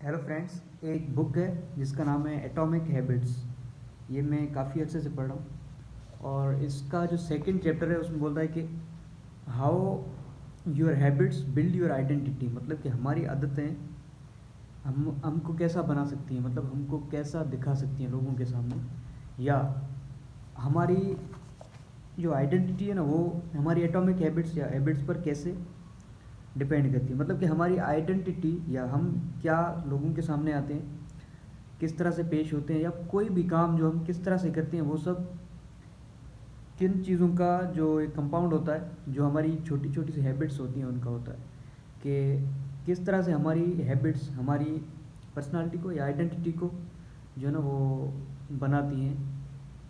Hello friends, एक book है जिसका नाम है एटॉमिक हैबिट्स। ये मैं काफ़ी अच्छे से पढ़ रहा हूँ और इसका जो सेकंड चैप्टर है उसमें बोलता है कि how your habits build your identity. मतलब कि हमारी आदतें हमको कैसा बना सकती हैं, मतलब हमको कैसा दिखा सकती हैं लोगों के सामने, या हमारी जो आइडेंटिटी है ना वो हमारी एटॉमिक हैबिट्स या हैबिट्स पर कैसे डिपेंड करती है। मतलब कि हमारी आइडेंटिटी या हम क्या लोगों के सामने आते हैं, किस तरह से पेश होते हैं, या कोई भी काम जो हम किस तरह से करते हैं, वो सब किन चीज़ों का जो एक कंपाउंड होता है, जो हमारी छोटी छोटी सी हैबिट्स होती हैं उनका होता है। कि किस तरह से हमारी हैबिट्स हमारी पर्सनालिटी को या आइडेंटिटी को जो है ना वो बनाती हैं,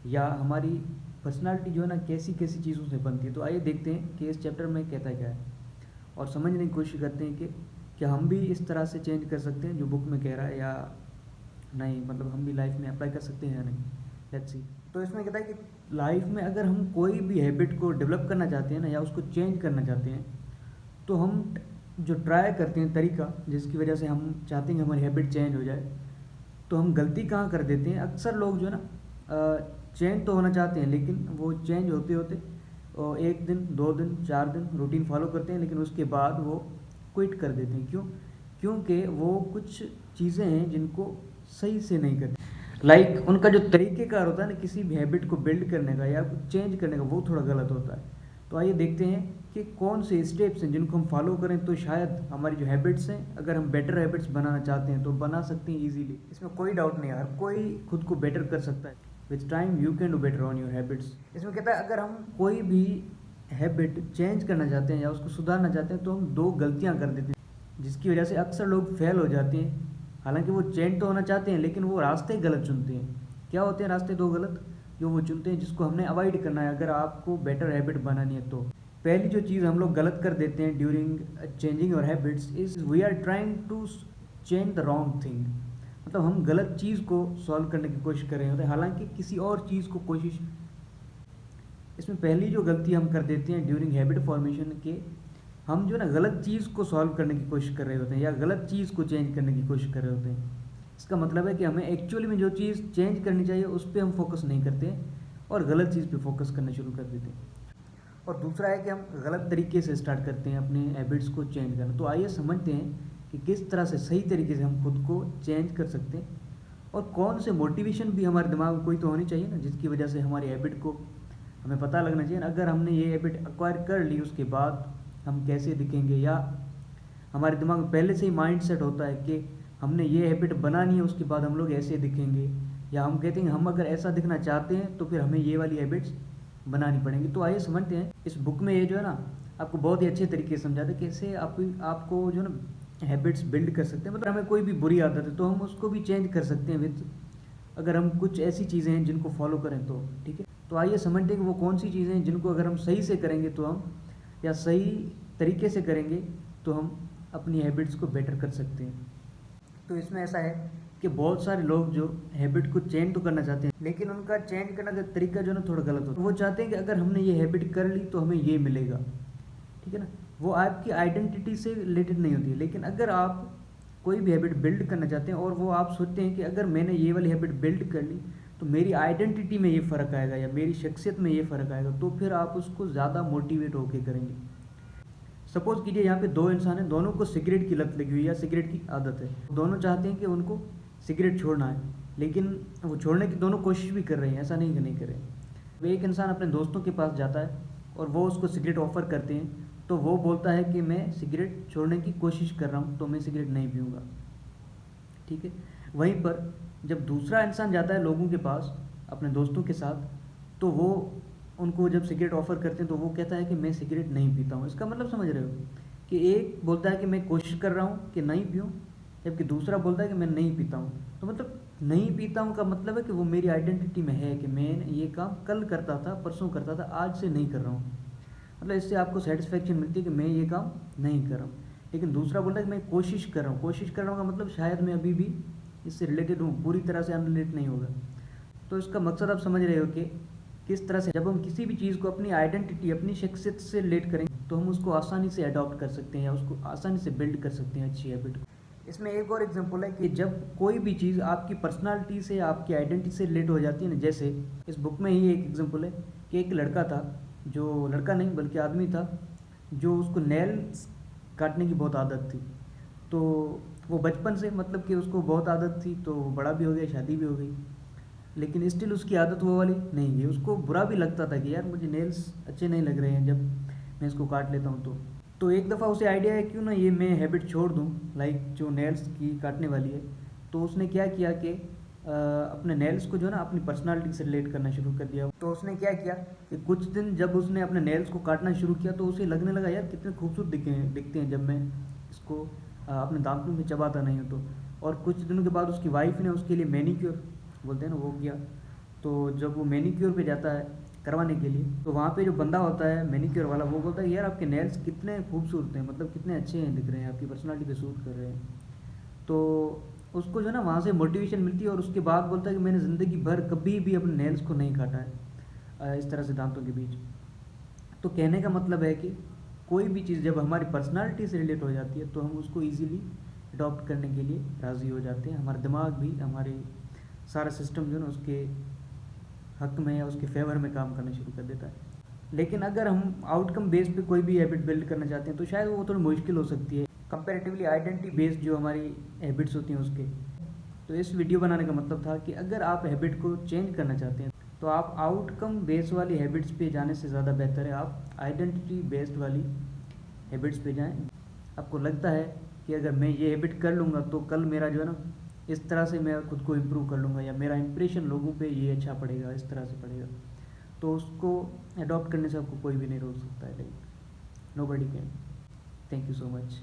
या हमारी पर्सनालिटी जो है ना कैसी कैसी चीज़ों से बनती है। तो आइए देखते हैं कि इस चैप्टर में कहता क्या है और समझने की कोशिश करते हैं कि क्या हम भी इस तरह से चेंज कर सकते हैं जो बुक में कह रहा है, या नहीं, मतलब हम भी लाइफ में अप्लाई कर सकते हैं या नहीं। Let's see. तो इसमें कहता है कि लाइफ में अगर हम कोई भी हैबिट को डेवलप करना चाहते हैं ना, या उसको चेंज करना चाहते हैं, तो हम जो ट्राई करते हैं तरीका जिसकी वजह से हम चाहते हैं कि हमारी हैबिट चेंज हो जाए, तो हम गलती कहाँ कर देते हैं। अक्सर लोग जो है ना चेंज तो होना चाहते हैं, लेकिन वो चेंज होते होते और 1 दिन 2 दिन 4 दिन रूटीन फॉलो करते हैं, लेकिन उसके बाद वो क्विट कर देते हैं। क्यों? क्योंकि वो कुछ चीज़ें हैं जिनको सही से नहीं करते। उनका जो तरीक़ेकार होता है ना किसी भी हैबिट को बिल्ड करने का या कुछ चेंज करने का, वो थोड़ा गलत होता है। तो आइए देखते हैं कि कौन से स्टेप्स हैं जिनको हम फॉलो करें तो शायद हमारी जो हैबिट्स हैं, अगर हम बेटर हैबिट्स बनाना चाहते हैं तो बना सकते हैं ईजीली। इसमें कोई डाउट नहीं है, हर कोई खुद को बेटर कर सकता है। With time you can do better on your habits. इसमें कहता है अगर हम कोई भी हैबिट चेंज करना चाहते हैं या उसको सुधारना चाहते हैं, तो हम 2 गलतियाँ कर देते हैं जिसकी वजह से अक्सर लोग फेल हो जाते हैं। हालांकि वो चेंज तो होना चाहते हैं, लेकिन वो रास्ते गलत चुनते हैं। क्या होते हैं रास्ते 2 गलत जो वो चुनते हैं, जिसको हमने अवॉइड करना है अगर आपको बेटर हैबिट बनानी है। तो पहली जो चीज़ हम लोग गलत कर देते हैं during changing your habits is we are trying to change the wrong thing. मतलब हम गलत चीज़ को सॉल्व करने की कोशिश कर रहे होते हैं, हालांकि किसी और चीज़ को कोशिश। इसमें पहली जो गलती हम कर देते हैं ड्यूरिंग हैबिट फॉर्मेशन के, हम जो है ना गलत चीज़ को सॉल्व करने की कोशिश कर रहे होते हैं या गलत चीज़ को चेंज करने की कोशिश कर रहे होते हैं। इसका मतलब है कि हमें एक्चुअली में जो चीज़ चेंज करनी चाहिए उस पर हम फोकस नहीं करते और गलत चीज़ पे फोकस करना शुरू कर देते हैं। और दूसरा है कि हम गलत तरीके से स्टार्ट करते हैं अपने हैबिट्स को चेंज करना। तो आइए समझते हैं कि किस तरह से सही तरीके से हम खुद को चेंज कर सकते हैं, और कौन से मोटिवेशन भी हमारे दिमाग में कोई तो होनी चाहिए ना, जिसकी वजह से हमारी हैबिट को हमें पता लगना चाहिए ना, अगर हमने ये हैबिट एक्वायर कर ली उसके बाद हम कैसे दिखेंगे। या हमारे दिमाग में पहले से ही माइंड सेट होता है कि हमने ये हैबिट बनानी है, उसके बाद हम लोग ऐसे दिखेंगे, या हम कहते हैं हम अगर ऐसा दिखना चाहते हैं तो फिर हमें ये वाली हैबिट्स बनानी पड़ेंगी। तो आइए समझते हैं। इस बुक में ये जो है ना आपको बहुत ही अच्छे तरीके से समझाते हैं कैसे आपको जो है ना हैबिट्स बिल्ड कर सकते हैं। मतलब हमें कोई भी बुरी आदत है तो हम उसको भी चेंज कर सकते हैं विद, अगर हम कुछ ऐसी चीज़ें हैं जिनको फॉलो करें तो। ठीक है, तो आइए समझते हैं कि वो कौन सी चीज़ें हैं जिनको अगर हम सही से करेंगे तो हम, या सही तरीके से करेंगे तो हम अपनी हैबिट्स को बेटर कर सकते हैं। तो इसमें ऐसा है कि बहुत सारे लोग जो हैबिट को चेंज तो करना चाहते हैं, लेकिन उनका चेंज करने का तरीका जो है ना थोड़ा गलत होता है। वो चाहते हैं कि अगर हमने ये हैबिट कर ली तो हमें ये मिलेगा। ठीक है ना, वो आपकी आइडेंटिटी से रिलेटेड नहीं होती है। लेकिन अगर आप कोई भी हैबिट बिल्ड करना चाहते हैं और वो आप सोचते हैं कि अगर मैंने ये वाली हैबिट बिल्ड कर ली तो मेरी आइडेंटिटी में ये फ़र्क आएगा या मेरी शख्सियत में ये फ़र्क आएगा, तो फिर आप उसको ज़्यादा मोटिवेट होकर करेंगे। सपोज़ कीजिए यहाँ पे 2 इंसान हैं, दोनों को सिगरेट की लत लगी हुई है या सिगरेट की आदत है। दोनों चाहते हैं कि उनको सिगरेट छोड़ना है, लेकिन वो छोड़ने की दोनों कोशिश भी कर रहे हैं, ऐसा नहीं कि नहीं कर रहे हैं। वो एक इंसान अपने दोस्तों के पास जाता है और वो उसको सिगरेट ऑफ़र करते हैं, तो वो बोलता है कि मैं सिगरेट छोड़ने की कोशिश कर रहा हूँ तो मैं सिगरेट नहीं पीऊँगा। ठीक है, वहीं पर जब दूसरा इंसान जाता है लोगों के पास अपने दोस्तों के साथ, तो वो उनको जब सिगरेट ऑफ़र करते हैं तो वो कहता है कि मैं सिगरेट नहीं पीता हूँ। इसका मतलब समझ रहे हो कि एक बोलता है कि मैं कोशिश कर रहा हूँ कि नहीं पीऊँ, जबकि दूसरा बोलता है कि मैं नहीं पीता हूँ। तो मतलब नहीं पीता हूँ का मतलब है कि वो मेरी आइडेंटिटी में है कि मैं ये काम कल करता था, परसों करता था, आज से नहीं कर रहा हूँ। मतलब इससे आपको सेटिस्फेक्शन मिलती है कि मैं ये काम नहीं कर रहा हूँ। लेकिन दूसरा बोल रहा है कि मैं कोशिश कर रहा हूँ। कोशिश कर रहा हूँ का मतलब शायद मैं अभी भी इससे रिलेटेड हूँ, पूरी तरह से अनरिलेटेड नहीं होगा। तो इसका मकसद आप समझ रहे हो कि किस तरह से जब हम किसी भी चीज़ को अपनी आइडेंटिटी, अपनी शख्सियत से रिलेट करेंगे तो हम उसको आसानी से अडॉप्ट कर सकते हैं या उसको आसानी से बिल्ड कर सकते हैं अच्छी हैबिट को। इसमें एक और एग्जांपल है कि जब कोई भी चीज़ आपकी पर्सनालिटी से, आपकी आइडेंटिटी से रिलेट हो जाती है ना, जैसे इस बुक में ही एक एग्जांपल है कि एक लड़का था, जो लड़का नहीं बल्कि आदमी था, जो उसको नेल्स काटने की बहुत आदत थी। तो वो बचपन से मतलब कि उसको बहुत आदत थी, तो वो बड़ा भी हो गया, शादी भी हो गई, लेकिन स्टिल उसकी आदत वो वाली नहीं गई। उसको बुरा भी लगता था कि यार मुझे नेल्स अच्छे नहीं लग रहे हैं जब मैं इसको काट लेता हूँ तो एक दफ़ा उसे आइडिया है क्यों ना ये मैं हैबिट छोड़ दूँ, लाइक जो नेल्स की काटने वाली है। तो उसने क्या किया कि अपने नेल्स को जो है ना अपनी पर्सनालिटी से रिलेट करना शुरू कर दिया। तो उसने क्या किया कि कुछ दिन जब उसने अपने नेल्स को काटना शुरू किया तो उसे लगने लगा यार कितने खूबसूरत दिखते हैं जब मैं इसको अपने दांतों में चबाता नहीं हूँ तो। और कुछ दिनों के बाद उसकी वाइफ ने उसके लिए मैनीक्योर बोलते हैं ना वो किया। तो जब वो मैनीक्योर पे जाता है करवाने के लिए, तो वहाँ पे जो बंदा होता है मैनीक्योर वाला, वो बोलता है यार आपके नेल्स कितने खूबसूरत हैं, मतलब कितने अच्छे हैं, दिख रहे हैं, आपकी पर्सनालिटी पे सूट कर रहे हैं। तो उसको जो है ना वहाँ से मोटिवेशन मिलती है और उसके बाद बोलता है कि मैंने ज़िंदगी भर कभी भी अपने नेल्स को नहीं काटा है इस तरह से दांतों के बीच। तो कहने का मतलब है कि कोई भी चीज़ जब हमारी पर्सनालिटी से रिलेट हो जाती है तो हम उसको ईजिली अडॉप्ट करने के लिए राज़ी हो जाते हैं। हमारा दिमाग भी, हमारे सारा सिस्टम जो है ना उसके हक में या उसके फेवर में काम करना शुरू कर देता है। लेकिन अगर हम आउटकम बेस्ड पे कोई भी हैबिट बिल्ड करना चाहते हैं तो शायद वो थोड़ी मुश्किल हो सकती है कंपैरेटिवली आइडेंटिटी बेस्ड जो हमारी हैबिट्स होती हैं उसके। तो इस वीडियो बनाने का मतलब था कि अगर आप हैबिट को चेंज करना चाहते हैं तो आप आउटकम बेस्ड वाली हैबिट्स पे जाने से ज़्यादा बेहतर है आप आइडेंटिटी बेस्ड वाली हैबिट्स पे जाएं। आपको लगता है कि अगर मैं ये हैबिट कर लूँगा तो कल मेरा जो है ना इस तरह से मैं खुद को इम्प्रूव कर लूँगा, या मेरा इंप्रेशन लोगों पे ये अच्छा पड़ेगा, इस तरह से पड़ेगा, तो उसको अडॉप्ट करने से आपको कोई भी नहीं रोक सकता है। Like nobody can. Thank you so much.